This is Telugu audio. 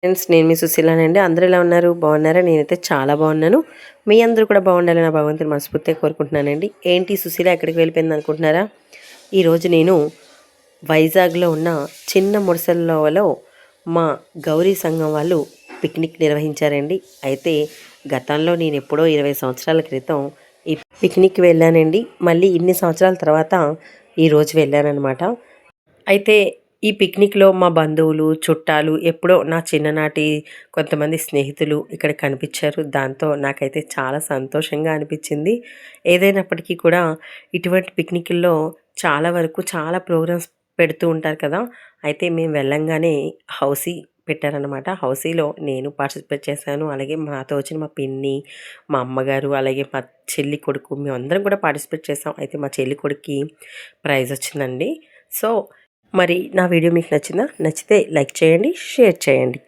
ఫ్రెండ్స్, నేను మీ సుశీలానండి. అందరూ ఎలా ఉన్నారు? బాగున్నారా? నేనైతే చాలా బాగున్నాను. మీ అందరూ కూడా బాగుండాలని నా భగవంతుని మనస్ఫూర్తిగా కోరుకుంటున్నానండి. ఏంటి సుశీల ఎక్కడికి వెళ్ళిపోయింది అనుకుంటున్నారా? ఈరోజు నేను వైజాగ్లో ఉన్న చిన్న ముడసల్లో మా గౌరీ సంఘం వాళ్ళు పిక్నిక్ నిర్వహించారండి. అయితే గతంలో నేను ఎప్పుడో 20 సంవత్సరాల క్రితం ఈ పిక్నిక్ వెళ్ళానండి. మళ్ళీ ఇన్ని సంవత్సరాల తర్వాత ఈరోజు వెళ్ళానన్నమాట. అయితే ఈ పిక్నిక్‌లో మా బంధువులు, చుట్టాలు ఎప్పుడో నా చిన్ననాటి కొంతమంది స్నేహితులు ఇక్కడ కనిపించారు. దాంతో నాకైతే చాలా సంతోషంగా అనిపించింది. ఏదైనప్పటికీ కూడా ఇటువంటి పిక్నిక్‌ల్లో చాలా వరకు చాలా ప్రోగ్రామ్స్ పెడుతూ ఉంటారు కదా! అయితే మేము వెళ్ళంగానే హౌసీ పెట్టారనమాట. హౌసీలో నేను పార్టిసిపేట్ చేశాను. అలాగే మాతో వచ్చిన మా పిన్ని, మా అమ్మగారు, అలాగే మా చెల్లి కొడుకు మేమందరం కూడా పార్టిసిపేట్ చేసాం. అయితే మా చెల్లి కొడుక్కి ప్రైజ్ వచ్చిందండి. సో మరి నా వీడియో మీకు నచ్చిందా? నచ్చితే లైక్ చేయండి, షేర్ చేయండి.